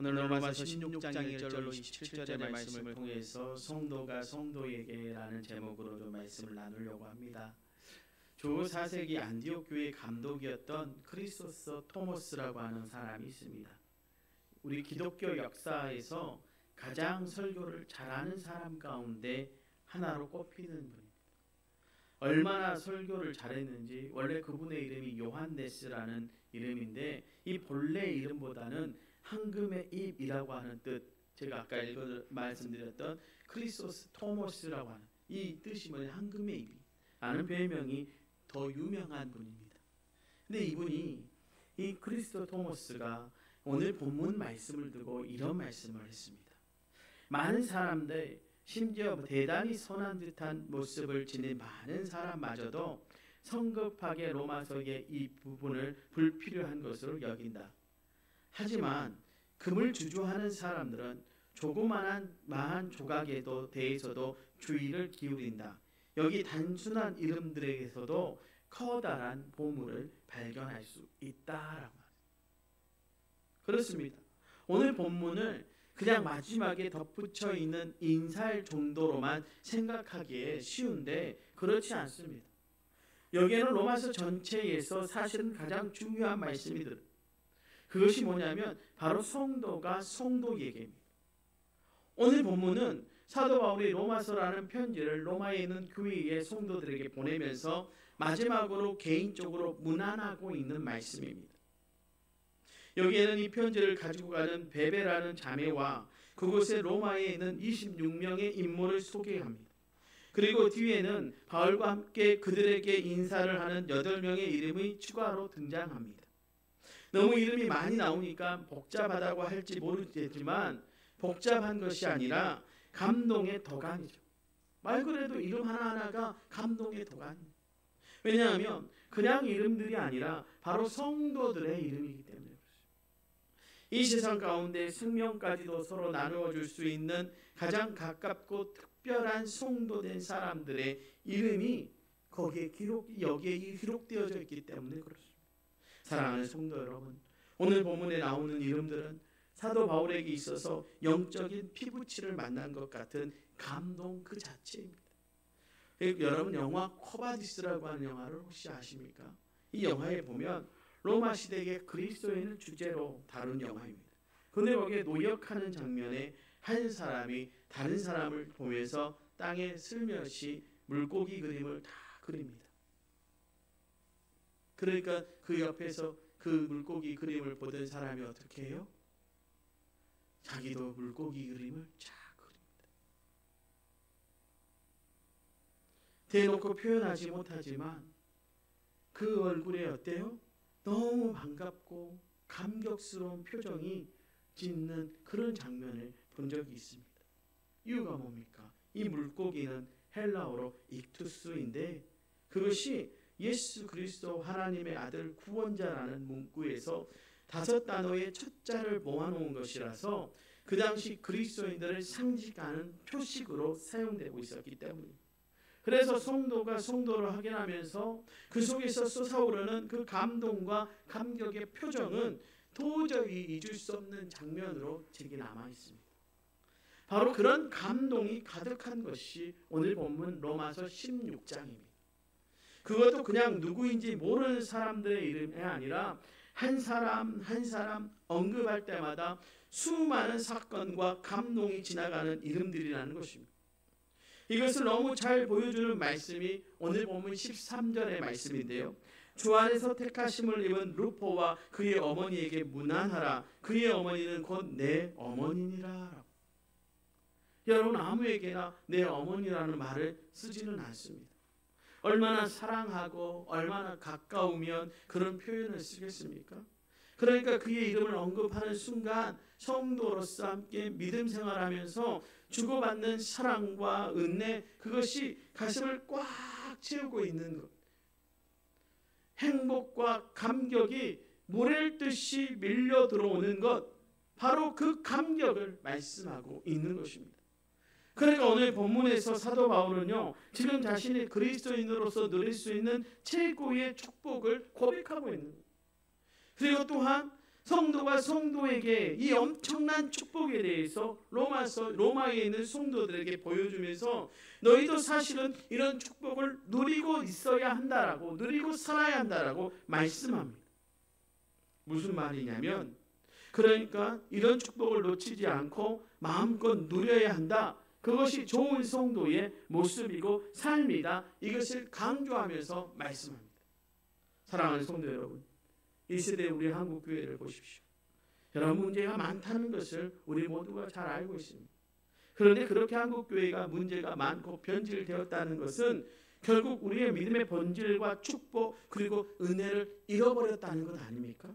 오늘 로마서 16장 1절로 27절의 말씀을 통해서 성도가 성도에게라는 제목으로 좀 말씀을 나누려고 합니다. 주 4세기 안디옥 교회 감독이었던 크리소스 토모스라고 하는 사람이 있습니다. 우리 기독교 역사에서 가장 설교를 잘하는 사람 가운데 하나로 꼽히는 분입니다. 얼마나 설교를 잘했는지, 원래 그분의 이름이 요한네스라는 이름인데 이 본래 이름보다는 황금의 잎이라고 하는 뜻, 제가 아까 말씀드렸던 크리소스 토모스라고 하는 이 뜻이 뭐냐, 황금의 잎이 라는 별명이 더 유명한 분입니다. 근데 이분이, 이 크리스토 토모스가 오늘 본문 말씀을 두고 이런 말씀을 했습니다. 많은 사람들, 심지어 대단히 선한 듯한 모습을 지닌 많은 사람마저도 성급하게 로마서의 이 부분을 불필요한 것으로 여긴다. 하지만 금을 주저하는 사람들은 조그마한 조각에도 대해서도 주의를 기울인다. 여기 단순한 이름들에게서도 커다란 보물을 발견할 수 있다라고 합니다. 그렇습니다. 오늘 본문을 그냥 마지막에 덧붙여 있는 인사할 정도로만 생각하기에 쉬운데 그렇지 않습니다. 여기에는 로마서 전체에서 사실은 가장 중요한 말씀이 들어요. 그것이 뭐냐면 바로 성도가 성도에게입니다. 오늘 본문은 사도 바울이 로마서라는 편지를 로마에 있는 교회의 성도들에게 보내면서 마지막으로 개인적으로 문안하고 있는 말씀입니다. 여기에는 이 편지를 가지고 가는 베베라는 자매와 그곳에 로마에 있는 26명의 인물을 소개합니다. 그리고 뒤에는 바울과 함께 그들에게 인사를 하는 8명의 이름이 추가로 등장합니다. 너무 이름이 많이 나오니까 복잡하다고 할지 모르겠지만 복잡한 것이 아니라 감동의 도가니죠. 말 그대로 이름 하나하나가 감동의 도가니. 왜냐하면 그냥 이름들이 아니라 바로 성도들의 이름이기 때문에 그렇습니다. 이 세상 가운데 생명까지도 서로 나누어 줄 수 있는 가장 가깝고 특별한 성도된 사람들의 이름이 여기에 기록되어져 있기 때문에 그렇습니다. 사랑하는 성도 여러분, 오늘 본문에 나오는 이름들은 사도 바울에게 있어서 영적인 피부치를 만난 것 같은 감동 그 자체입니다. 여러분, 영화 코바디스라고 하는 영화를 혹시 아십니까? 이 영화에 보면 로마 시대의 그리스도인을 주제로 다룬 영화입니다. 그런데 거기에 노역하는 장면에 한 사람이 다른 사람을 보면서 땅에 슬며시 물고기 그림을 다 그립니다. 그러니까 그 옆에서 그 물고기 그림을 보던 사람이 어떻게 해요? 자기도 물고기 그림을 쫙 그립니다. 대놓고 표현하지 못하지만 그 얼굴에 어때요? 너무 반갑고 감격스러운 표정이 짓는 그런 장면을 본 적이 있습니다. 이유가 뭡니까? 이 물고기는 헬라어로 익투스인데 그것이 예수 그리스도 하나님의 아들 구원자라는 문구에서 5단어의 첫 자를 모아놓은 것이라서 그 당시 그리스도인들을 상징하는 표식으로 사용되고 있었기 때문입니다. 그래서 성도가 성도를 확인하면서 그 속에서 솟아오르는 그 감동과 감격의 표정은 도저히 잊을 수 없는 장면으로 제게 남아 있습니다. 바로 그런 감동이 가득한 것이 오늘 본문 로마서 16장입니다. 그것도 그냥 누구인지 모르는 사람들의 이름이 아니라 한 사람 한 사람 언급할 때마다 수많은 사건과 감동이 지나가는 이름들이라는 것입니다. 이것을 너무 잘 보여주는 말씀이 오늘 본문 13절의 말씀인데요. 주 안에서 택하심을 입은 루포와 그의 어머니에게 문안하라. 그의 어머니는 곧 내 어머니니라. 여러분, 아무에게나 내 어머니라는 말을 쓰지는 않습니다. 얼마나 사랑하고 얼마나 가까우면 그런 표현을 쓰겠습니까? 그러니까 그의 이름을 언급하는 순간 성도로서 함께 믿음 생활하면서 주고받는 사랑과 은혜, 그것이 가슴을 꽉 채우고 있는 것. 행복과 감격이 모래듯이 밀려 들어오는 것, 바로 그 감격을 말씀하고 있는 것입니다. 그러니까 오늘 본문에서 사도 바울은요, 지금 자신이 그리스도인으로서 누릴 수 있는 최고의 축복을 고백하고 있는 거예요. 그리고 또한 성도가 성도에게 이 엄청난 축복에 대해서 로마에 있는 성도들에게 보여주면서 너희도 사실은 이런 축복을 누리고 있어야 한다라고, 누리고 살아야 한다라고 말씀합니다. 무슨 말이냐면, 그러니까 이런 축복을 놓치지 않고 마음껏 누려야 한다. 그것이 좋은 성도의 모습이고 삶이다. 이것을 강조하면서 말씀합니다. 사랑하는 성도 여러분, 이 시대 우리 한국교회를 보십시오. 여러 문제가 많다는 것을 우리 모두가 잘 알고 있습니다. 그런데 그렇게 한국교회가 문제가 많고 변질되었다는 것은 결국 우리의 믿음의 본질과 축복 그리고 은혜를 잃어버렸다는 것 아닙니까?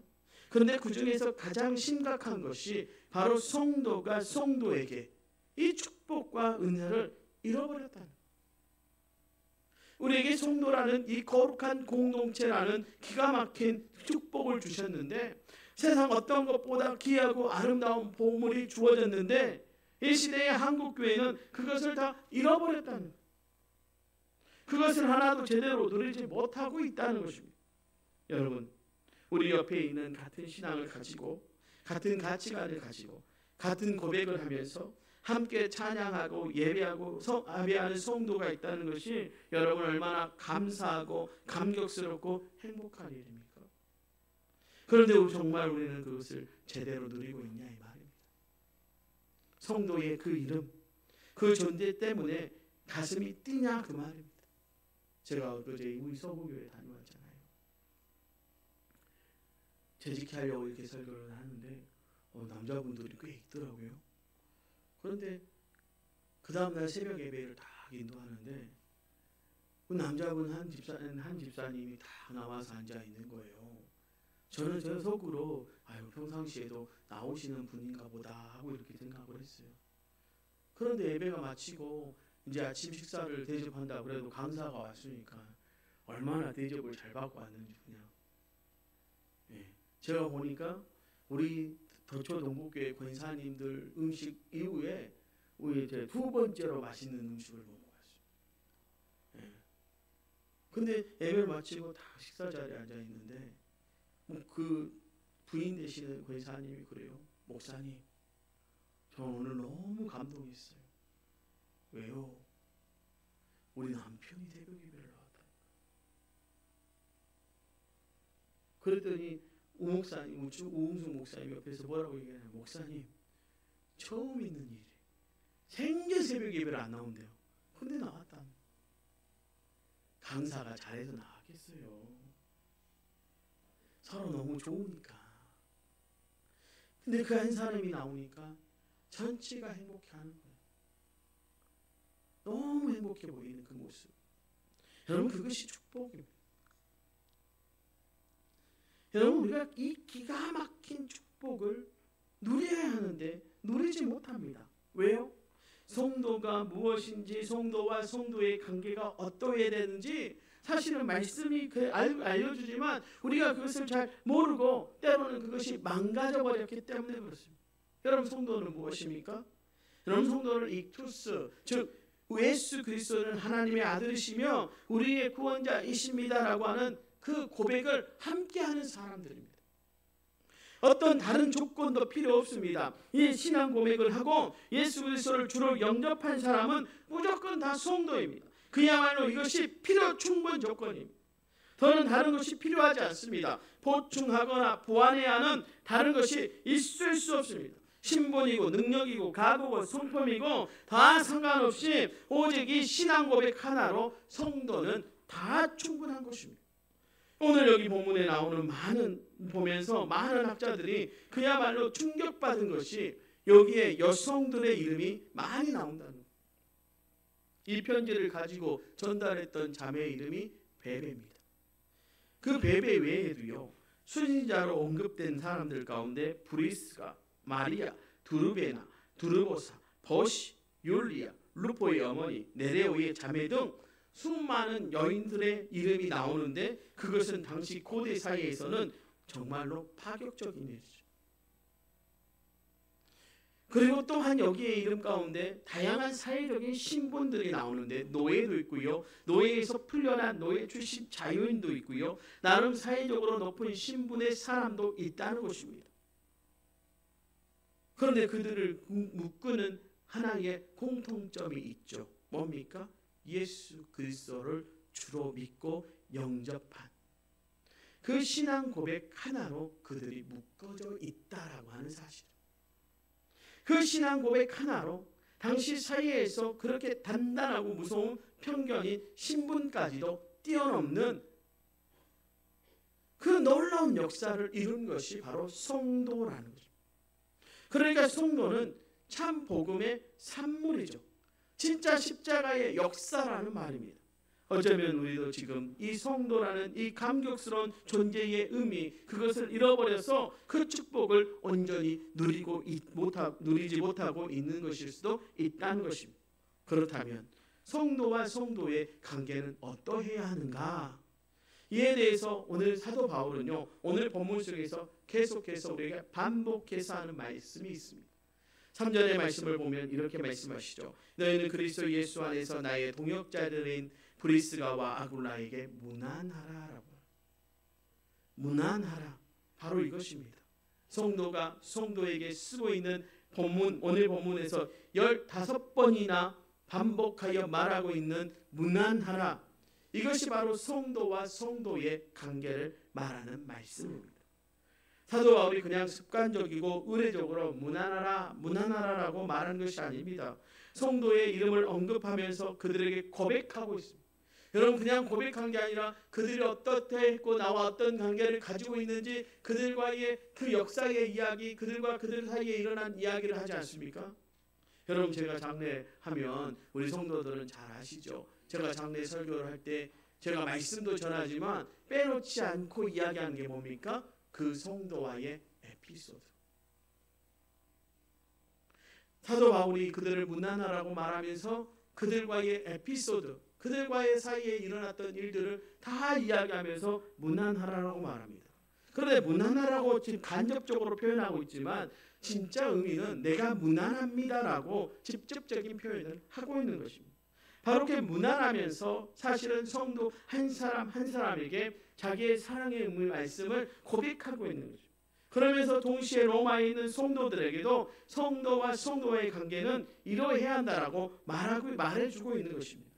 그런데 그 중에서 가장 심각한 것이 바로 성도가 성도에게 이 축복과 은혜를 잃어버렸다는 것. 우리에게 성도라는 이 거룩한 공동체라는 기가 막힌 축복을 주셨는데, 세상 어떤 것보다 귀하고 아름다운 보물이 주어졌는데 이 시대의 한국교회는 그것을 다 잃어버렸다는 것. 그것을 하나도 제대로 누리지 못하고 있다는 것입니다. 여러분, 우리 옆에 있는 같은 신앙을 가지고 같은 가치관을 가지고 같은 고백을 하면서 함께 찬양하고 예배하는 성도가 있다는 것이 여러분 얼마나 감사하고 감격스럽고 행복한 일입니까? 그런데 정말 우리는 그것을 제대로 누리고 있냐 이 말입니다. 성도의 그 이름, 그 존재 때문에 가슴이 뛰냐 그 말입니다. 제가 어제 우리 서부교회 다녀왔잖아요. 재직하려고 이렇게 설교를 하는데 남자분들이 꽤 있더라고요. 그런데 그 다음날 새벽 예배를 딱 인도하는데 그 남자분 한 집사님이 딱 나와서 앉아 있는 거예요. 저는 저 속으로 평상시에도 나오시는 분인가 보다 하고 이렇게 생각을 했어요. 그런데 예배가 마치고 이제 아침 식사를 대접한다 그래도 강사가 왔으니까 얼마나 대접을 잘 받고 왔는지 그냥. 제가 보니까 우리 도초 동국교회 권사님들 음식 이후에 우리 이제 두 번째로 맛있는 음식을 먹고 왔어요. 근데 예배를 마치고 다 식사 자리에 앉아 있는데 그 부인 되시는 권사님이 그래요. 목사님, 저 오늘 너무 감동했어요. 왜요? 우리 남편이 새벽 예배를 나왔다. 그랬더니 우웅수 목사님 옆에서 뭐라고 얘기하냐면, 목사님, 처음 있는 일이 생전 새벽 예배를 안 나온대요. 근데 나왔다. 강사가 잘해서 나왔겠어요. 서로 너무 좋으니까. 근데 그 한 사람이 나오니까 전체가 행복해하는 거예요. 너무 행복해 보이는 그 모습. 여러분, 그것이 축복입니다. 여러분, 우리가 이 기가 막힌 축복을 누려야 하는데 누리지 못합니다. 왜요? 성도가 무엇인지, 성도와 성도의 관계가 어떠해야 되는지 사실은 말씀이 알려주지만 우리가 그것을 잘 모르고 때로는 그것이 망가져버렸기 때문에 그렇습니다. 여러분, 성도는 무엇입니까? 여러분, 성도는 익투스, 즉 예수 그리스도는 하나님의 아들이시며 우리의 구원자이십니다라고 하는 그 고백을 함께하는 사람들입니다. 어떤 다른 조건도 필요 없습니다. 이 신앙 고백을 하고 예수 그리스도를 주로 영접한 사람은 무조건 다 성도입니다. 그야말로 이것이 필요 충분 조건입니다. 더는 다른 것이 필요하지 않습니다. 보충하거나 보완해야 하는 다른 것이 있을 수 없습니다. 신분이고 능력이고 가구고 성품이고 다 상관없이 오직 이 신앙 고백 하나로 성도는 다 충분한 것입니다. 오늘 여기 본문에 나오는 보면서 많은 학자들이 그야말로 충격받은 것이 여기에 여성들의 이름이 많이 나온다는 거예요. 이 편지를 가지고 전달했던 자매의 이름이 베베입니다. 그 베베 외에도요, 순신자로 언급된 사람들 가운데 브리스가, 마리아, 두르베나, 두르보사, 버시, 율리아, 루포의 어머니, 네레오의 자매 등 수많은 여인들의 이름이 나오는데 그것은 당시 고대 사회에서는 정말로 파격적인 일이죠. 그리고 또한 여기에 이름 가운데 다양한 사회적인 신분들이 나오는데 노예도 있고요, 노예에서 풀려난 노예 출신 자유인도 있고요, 나름 사회적으로 높은 신분의 사람도 있다는 것입니다. 그런데 그들을 묶는 하나의 공통점이 있죠. 뭡니까? 예수 그리스도를 주로 믿고 영접한 그 신앙 고백 하나로 그들이 묶어져 있다라고 하는 사실. 그 신앙 고백 하나로 당시 사회에서 그렇게 단단하고 무서운 편견인 신분까지도 뛰어넘는 그 놀라운 역사를 이룬 것이 바로 성도라는 거죠. 그러니까 성도는 참 복음의 산물이죠. 진짜 십자가의 역사라는 말입니다. 어쩌면 우리도 지금 이 성도라는 이 감격스러운 존재의 의미, 그것을 잃어버려서 그 축복을 온전히 누리지 못하고 있는 것일 수도 있다는 것입니다. 그렇다면 성도와 성도의 관계는 어떠해야 하는가? 이에 대해서 오늘 사도 바울은요, 오늘 본문 속에서 계속해서 우리에게 반복해서 하는 말씀이 있습니다. 3절의 말씀을 보면 이렇게 말씀하시죠. 너희는 그리스도 예수 안에서 나의 동역자들인 브리스가와 아굴라에게 문안하라라고. 문안하라. 바로 이것입니다. 성도가 성도에게 쓰고 있는 본문, 오늘 본문에서 15번이나 반복하여 말하고 있는 문안하라. 이것이 바로 성도와 성도의 관계를 말하는 말씀입니다. 사도 바울이 그냥 습관적이고 의례적으로 문안하라라고 말하는 것이 아닙니다. 성도의 이름을 언급하면서 그들에게 고백하고 있습니다. 여러분, 그냥 고백한 게 아니라 그들이 어떻게 했고 나와 어떤 관계를 가지고 있는지 그들과의 그 역사의 이야기, 그들과 그들 사이에 일어난 이야기를 하지 않습니까? 여러분, 제가 장례하면 우리 성도들은 잘 아시죠? 제가 장례 설교를 할 때 제가 말씀도 전하지만 빼놓지 않고 이야기하는 게 뭡니까? 그 성도와의 에피소드. 사도 바울이 그들을 문안하라고 말하면서 그들과의 에피소드, 그들과의 사이에 일어났던 일들을 다 이야기하면서 문안하라고 말합니다. 그런데 문안하라고 지금 간접적으로 표현하고 있지만 진짜 의미는 내가 문안합니다라고 직접적인 표현을 하고 있는 것입니다. 바로 그렇게 문안하면서 사실은 성도 한 사람 한 사람에게 자기의 사랑의 의미 말씀을 고백하고 있는 거죠. 그러면서 동시에 로마에 있는 성도들에게도 성도와 성도와의 관계는 이러해야 한다라고 말해주고 있는 것입니다.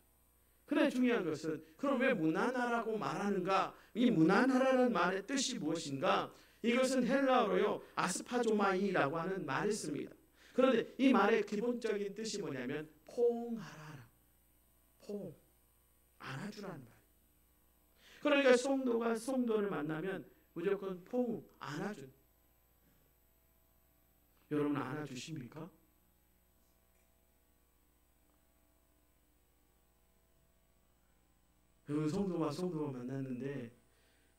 그런데 중요한 것은 그럼 왜 문안하라고 말하는가? 이 문안하라는 말의 뜻이 무엇인가? 이것은 헬라어로요 아스파조마이라고 하는 말을 씁니다. 그런데 이 말의 기본적인 뜻이 뭐냐면 포옹하라. 포옹, 안아주라는 말. 그러니까 성도가 성도를 만나면 무조건 포옹, 안아준. 여러분 안아주십니까? 여러분 성도와 성도가 만났는데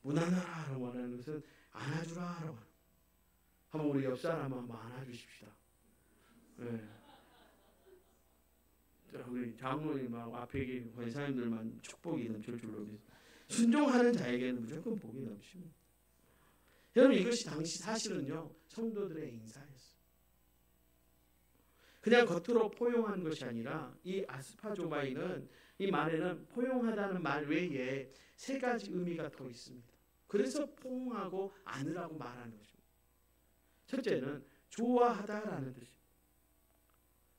문안하라고 말하는 것은 안아주라라고. 한번 우리 옆 사람 한번 안아주십시다. 네. 우리 장로님하고 앞에 계신 권사님들만 축복이 넘칠 줄로 순종하는 자에게는 무조건 복이 넘칩니다. 여러분 이것이 당시 사실은요 성도들의 인사였어요. 그냥 겉으로 포용한 것이 아니라 이 아스파조마이는 이 말에는 포용하다는 말 외에 세 가지 의미가 더 있습니다. 그래서 포옹하고 안으라고 말하는 것입니다. 첫째는 좋아하다라는 뜻입니다.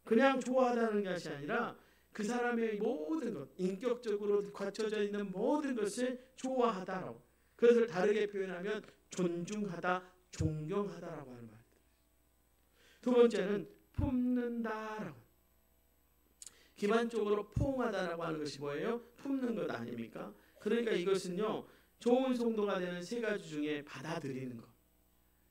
그냥 좋아하다는 것이 아니라 그 사람의 모든 것, 인격적으로 갖춰져 있는 모든 것을 좋아하다라고. 그것을 다르게 표현하면 존중하다, 존경하다라고 하는 말입니다. 두 번째는 품는다라고. 기본적으로 포옹하다라고 하는 것이 뭐예요? 품는 것 아닙니까? 그러니까 이것은요 좋은 성도가 되는 세 가지 중에 받아들이는 것,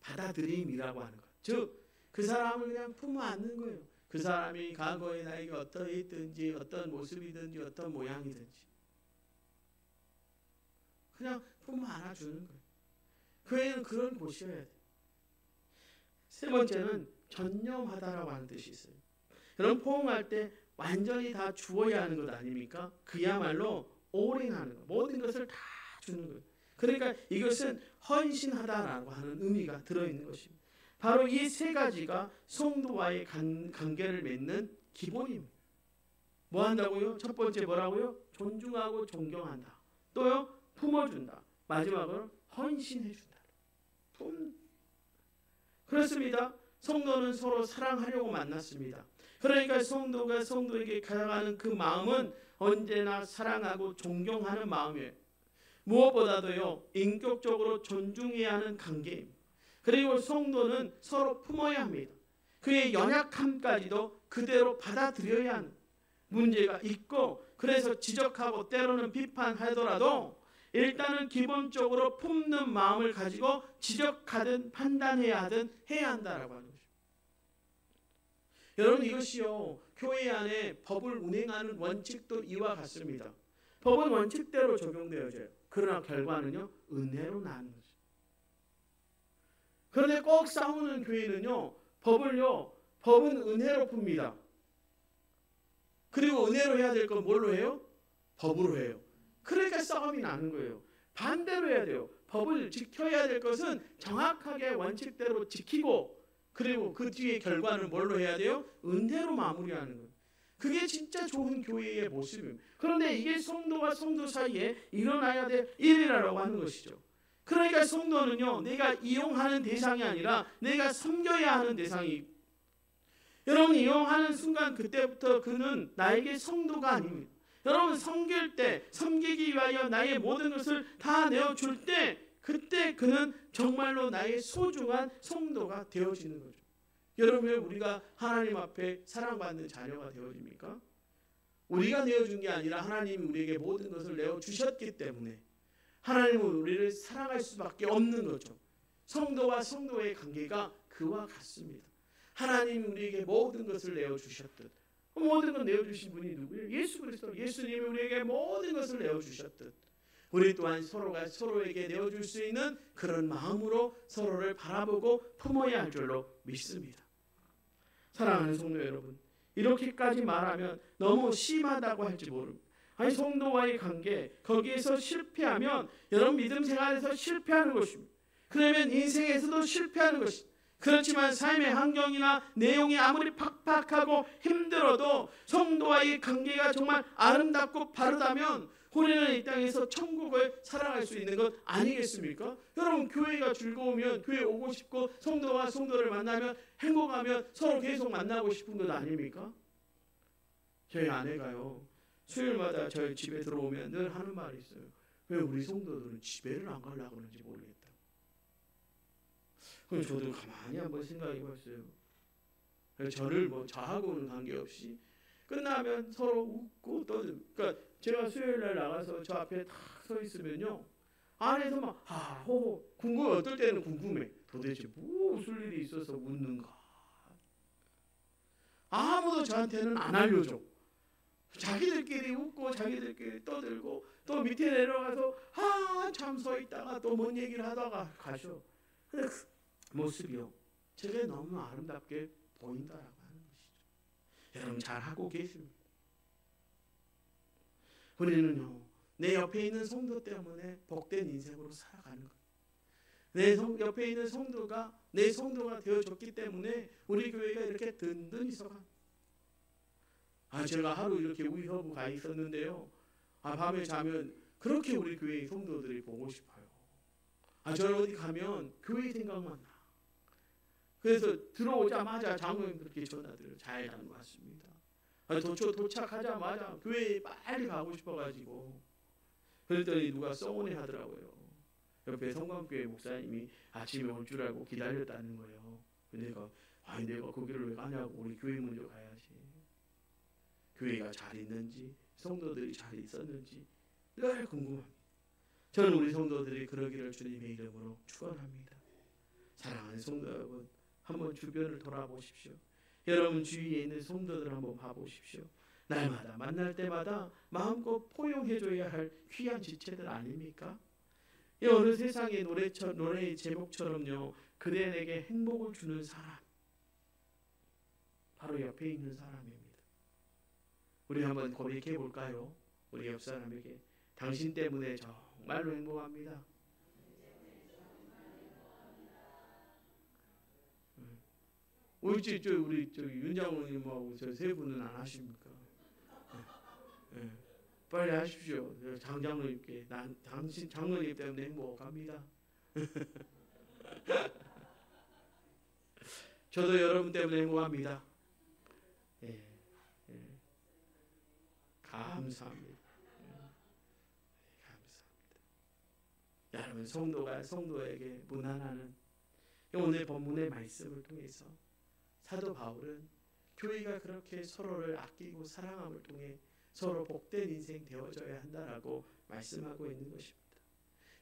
받아들임이라고 하는 것. 즉 그 사람을 그냥 품어 안는 거예요. 그 사람이 과거에 나에게 어떠했든지 어떤 모습이든지 어떤 모양이든지 그냥 품어 안아주는 거예요. 교회는 그런 곳이어야 돼요. 세 번째는 전념하다라고 하는 뜻이 있어요. 그럼 포옹할 때 완전히 다 주어야 하는 것 아닙니까? 그야말로 올인하는 것, 모든 것을 다 주는 거예요. 그러니까 이것은 헌신하다라고 하는 의미가 들어있는 것입니다. 바로 이 세 가지가 성도와의 관계를 맺는 기본입니다. 뭐 한다고요? 첫 번째 뭐라고요? 존중하고 존경한다. 또요? 품어준다. 마지막으로 헌신해준다. 그렇습니다. 성도는 서로 사랑하려고 만났습니다. 그러니까 성도가 성도에게 가져가는 그 마음은 언제나 사랑하고 존경하는 마음이에요. 무엇보다도요, 인격적으로 존중해야 하는 관계입니다. 그리고 성도는 서로 품어야 합니다. 그의 연약함까지도 그대로 받아들여야 하는 문제가 있고, 그래서 지적하고 때로는 비판하더라도 일단은 기본적으로 품는 마음을 가지고 지적하든 판단해야 하든 해야 한다라고 하는 것입니다. 여러분, 이것이요, 교회 안에 법을 운행하는 원칙도 이와 같습니다. 법은 원칙대로 적용되어져요. 그러나 결과는요, 은혜로 나는 거죠. 그런데 꼭 싸우는 교회는요, 법은 은혜로 풉니다. 그리고 은혜로 해야 될 건 뭘로 해요? 법으로 해요. 그러니까 싸움이 나는 거예요. 반대로 해야 돼요. 법을 지켜야 될 것은 정확하게 원칙대로 지키고, 그리고 그 뒤에 결과는 뭘로 해야 돼요? 은혜로 마무리하는 거예요. 그게 진짜 좋은 교회의 모습입니다. 그런데 이게 성도와 성도 사이에 일어나야 될 일이라고 하는 것이죠. 그러니까 성도는요, 내가 이용하는 대상이 아니라 내가 섬겨야 하는 대상이, 여러분, 이용하는 순간 그때부터 그는 나에게 성도가 아닙니다. 여러분, 섬길 때, 섬기기 위하여 나의 모든 것을 다 내어줄 때, 그때 그는 정말로 나의 소중한 성도가 되어지는 거죠. 여러분, 왜 우리가 하나님 앞에 사랑받는 자녀가 되어집니까? 우리가 내어준 게 아니라 하나님이 우리에게 모든 것을 내어주셨기 때문에 하나님은 우리를 사랑할 수밖에 없는 거죠. 성도와 성도의 관계가 그와 같습니다. 하나님이 우리에게 모든 것을 내어주셨듯, 모든 걸 내어주신 분이 누구예요? 예수 그리스도. 예수님이 우리에게 모든 것을 내어주셨듯 우리 또한 서로가 서로에게 내어줄 수 있는 그런 마음으로 서로를 바라보고 품어야 할 줄로 믿습니다. 사랑하는 성도 여러분, 이렇게까지 말하면 너무 심하다고 할지 모릅니다. 아니, 성도와의 관계, 거기에서 실패하면 여러분 믿음 생활에서 실패하는 것입니다. 그러면 인생에서도 실패하는 것입니다. 그렇지만 삶의 환경이나 내용이 아무리 팍팍하고 힘들어도 성도와의 관계가 정말 아름답고 바르다면 우리는 이 땅에서 천국을 살아갈 수 있는 것 아니겠습니까? 여러분, 교회가 즐거우면 교회 오고 싶고, 성도와 성도를 만나면 행복하면 서로 계속 만나고 싶은 것 아닙니까? 저희 아내가요, 수요일마다 저희 집에 들어오면 늘 하는 말이 있어요. 왜 우리 성도들은 집에를 안 가려고 그러는지 모르겠다. 그럼 저도 가만히 한번 생각해 봤어요. 저를 저하고는 관계없이 끝나면 서로 웃고 떠들고, 그러니까 제가 수요일 날 나가서 저 앞에 딱 서 있으면요, 안에서 막 호호 궁금해. 어떨 때는 궁금해. 도대체 뭐 웃을 일이 있어서 웃는가? 아무도 저한테는 안 알려줘. 자기들끼리 웃고 자기들끼리 떠들고, 또 밑에 내려가서 한참 서 있다가 또 뭔 얘기를 하다가 가셔. 근데 그 모습이요, 제게 너무 아름답게 보인다라고 하는 것이죠. 여러분, 잘하고 계십니다. 우리는요, 내 옆에 있는 성도 때문에 복된 인생으로 살아가는 거예요. 내 옆에 있는 성도가 내 성도가 되어줬기 때문에 우리 교회가 이렇게 든든히 서가. 제가 하루 이렇게 우이허브 가 있었는데요, 밤에 자면 그렇게 우리 교회 성도들이 보고 싶어요. 저는 어디 가면 교회 생각만 나. 그래서 들어오자마자 장로님 그렇게 전화드려요. 잘 다녀왔습니다. 도착하자마자 교회에 빨리 가고 싶어가지고, 그랬더니 누가 서운해 하더라고요. 옆에 성광교회 목사님이 아침에 올 줄 알고 기다렸다는 거예요. 내가 거기를 왜 가냐고, 우리 교회 먼저 가야지. 교회가 잘 있는지, 성도들이 잘 있었는지 늘 궁금합니다. 저는 우리 성도들이 그러기를 주님의 이름으로 축원합니다. 사랑하는 성도 여러분, 한번 주변을 돌아보십시오. 여러분 주위에 있는 성도들 한번 봐보십시오. 날마다 만날 때마다 마음껏 포용해줘야 할 귀한 지체들 아닙니까? 이 어느 세상의 노래의 제목처럼요, 그대 내게 행복을 주는 사람, 바로 옆에 있는 사람입니다. 우리 한번 고백해 볼까요? 우리 옆 사람에게, 당신 때문에 정말로 행복합니다. 우리 윤장로님하고 저 세 분은 안 하십니까? 네. 빨리 하십시오. 장장로님께, 당신 장로님 때문에 행복합니다. 저도 여러분 때문에 행복합니다. 예, 예. 감사합니다. 감사합니다. 여러분, 성도가 성도에게 무난하는 오늘 본문의 말씀을 통해서 사도 바울은 교회가 그렇게 서로를 아끼고 사랑함을 통해 서로 복된 인생 되어져야 한다라고 말씀하고 있는 것입니다.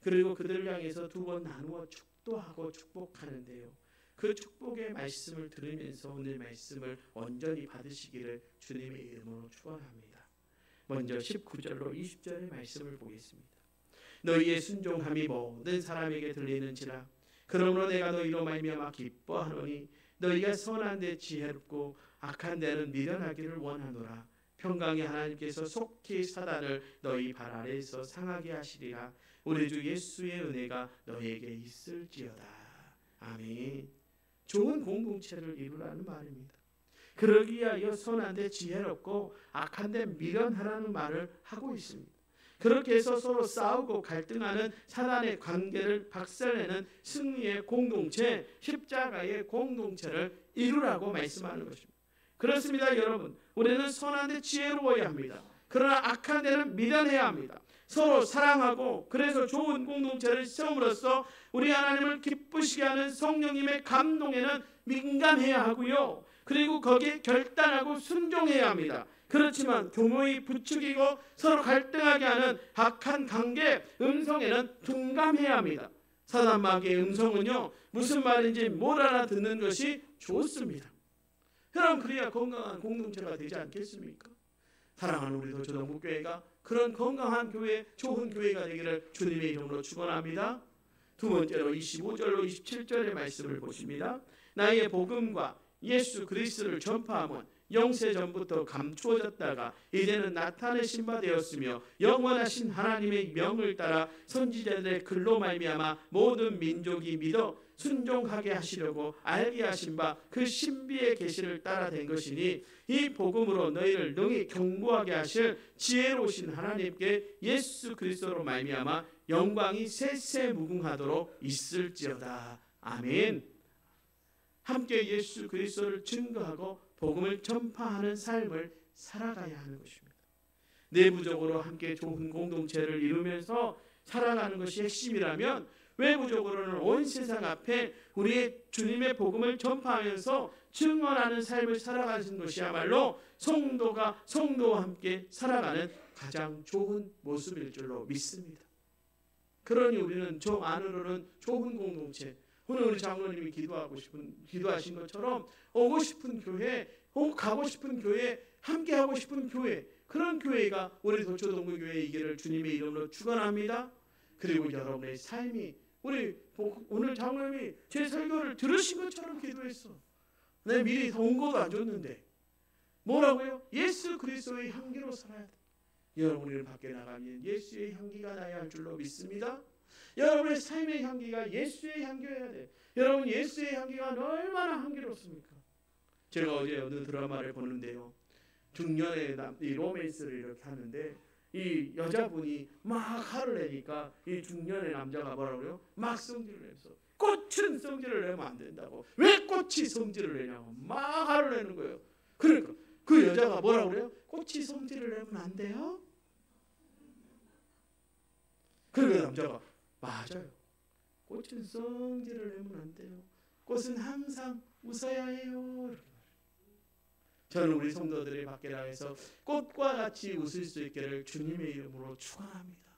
그리고 그들을 향해서 두 번 나누어 축도하고 축복하는데요. 그 축복의 말씀을 들으면서 오늘 말씀을 온전히 받으시기를 주님의 이름으로 축원합니다. 먼저 19절로 20절의 말씀을 보겠습니다. 너희의 순종함이 모든 사람에게 들리는지라. 그러므로 내가 너희로 말미암아 기뻐하노니 너희가 선한 데 지혜롭고 악한 데는 미련하기를 원하노라. 평강의 하나님께서 속히 사단을 너희 발 아래에서 상하게 하시리라. 우리 주 예수의 은혜가 너희에게 있을지어다. 아멘. 좋은 공동체를 이루라는 말입니다. 그러기 위하여 선한데 지혜롭고 악한데 미련하라는 말을 하고 있습니다. 그렇게 해서 서로 싸우고 갈등하는 사단의 관계를 박살내는 승리의 공동체, 십자가의 공동체를 이루라고 말씀하는 것입니다. 그렇습니다, 여러분. 우리는 선한데 지혜로워야 합니다. 그러나 악한 데는 미련해야 합니다. 서로 사랑하고 그래서 좋은 공동체를 세움으로써 우리 하나님을 기쁘시게 하는 성령님의 감동에는 민감해야 하고요. 그리고 거기에 결단하고 순종해야 합니다. 그렇지만 교묘히 부추기고 서로 갈등하게 하는 악한 관계, 음성에는 둔감해야 합니다. 사단 마귀의 음성은요, 무슨 말인지 못 알아듣는 것이 좋습니다. 여러분, 그래야 건강한 공동체가 되지 않겠습니까? 사랑하는 우리 도초동부교회가 그런 건강한 교회, 좋은 교회가 되기를 주님의 이름으로 축원합니다. 두 번째로 25절로 27절의 말씀을 보십니다. 나의 복음과 예수 그리스도를 전파함은 영세 전부터 감추어졌다가 이제는 나타내신 바 되었으며 영원하신 하나님의 명을 따라 선지자들의 글로 말미암아 모든 민족이 믿어 순종하게 하시려고 알게 하신 바 그 신비의 계시를 따라 된 것이니 이 복음으로 너희를 능히 경고하게 하실 지혜로우신 하나님께 예수 그리스도로 말미암아 영광이 세세무궁하도록 있을지어다. 아멘. 함께 예수 그리스도를 증거하고 복음을 전파하는 삶을 살아가야 하는 것입니다. 내부적으로 함께 좋은 공동체를 이루면서 살아가는 것이 핵심이라면 외부적으로는 온 세상 앞에 우리의 주님의 복음을 전파하면서 증언하는 삶을 살아가는 것이야말로 성도가 성도와 함께 살아가는 가장 좋은 모습일 줄로 믿습니다. 그러니 우리는 저 안으로는 좋은 공동체, 오늘 우리 장로님이 기도하신 것처럼 오고 싶은 교회, 가고 싶은 교회, 함께하고 싶은 교회, 그런 교회가 우리 도초동부교회이기를 주님의 이름으로 축원합니다. 그리고 여러분의 삶이 오늘 장로님이 제 설교를 들으신 것처럼 기도했어. 내 미리 온 것도 안 줬는데 뭐라고요? 예수 그리스도의 향기로 살아야 돼. 여러분이 밖에 나가면 예수의 향기가 나야 할 줄로 믿습니다. 여러분의 삶의 향기가 예수의 향기여야 돼. 여러분, 예수의 향기가 얼마나 향기롭습니까? 제가 어제 어느 드라마를 보는데요, 중년의 이 로맨스를 이렇게 하는데 이 여자분이 막 화를 내니까 이 중년의 남자가 뭐라고요? 막 성질을 내면서 꽃은 성질을 내면 안 된다고. 왜 꽃이 성질을 내냐고 막 화를 내는 거예요. 그러니까 그 여자가 뭐라고 그래요? 꽃이 성질을 내면 안 돼요? 그러니까 남자가 맞아요. 꽃은 성질을 내면 안 돼요. 꽃은 항상 웃어야 해요. 저는 우리 성도들이 밖에 나가서 꽃과 같이 웃을 수 있기를 주님의 이름으로 축원합니다.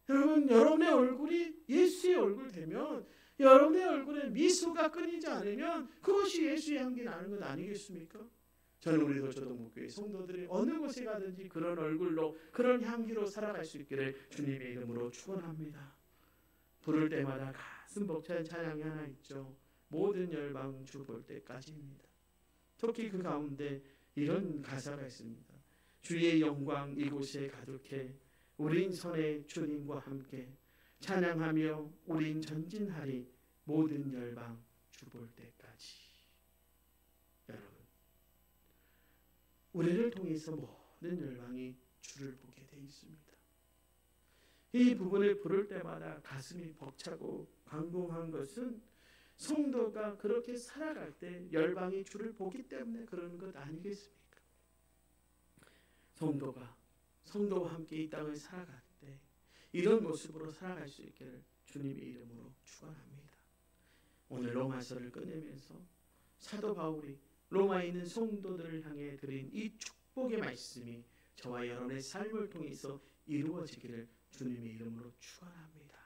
여러분, 여러분의 얼굴이 예수의 얼굴 되면, 여러분의 얼굴에 미소가 끊이지 않으면 그것이 예수의 향기 나는 것 아니겠습니까? 저는 우리 도초동부교회 성도들이 어느 곳에 가든지 그런 얼굴로, 그런 향기로 살아갈 수 있기를 주님의 이름으로 축원합니다. 부를 때마다 가슴 벅찬 찬양이 하나 있죠. 모든 열방 주 볼 때까지입니다. 특히 그 가운데 이런 가사가 있습니다. 주의 영광 이곳에 가득해 우린 선의 주님과 함께 찬양하며 우린 전진하리 모든 열방 주 볼 때까지. 여러분, 우리를 통해서 모든 열방이 주를 보게 돼 있습니다. 이 부분을 부를 때마다 가슴이 벅차고 감동한 것은 성도가 그렇게 살아갈 때 열방이 주를 보기 때문에 그러는 것 아니겠습니까? 성도와 함께 이 땅을 살아갈 때 이런 모습으로 살아갈 수 있기를 주님의 이름으로 축원합니다. 오늘 로마서를 끝내면서 사도 바울이 로마에 있는 성도들을 향해 드린 이 축복의 말씀이 저와 여러분의 삶을 통해서 이루어지기를 주님의 이름으로 축원합니다.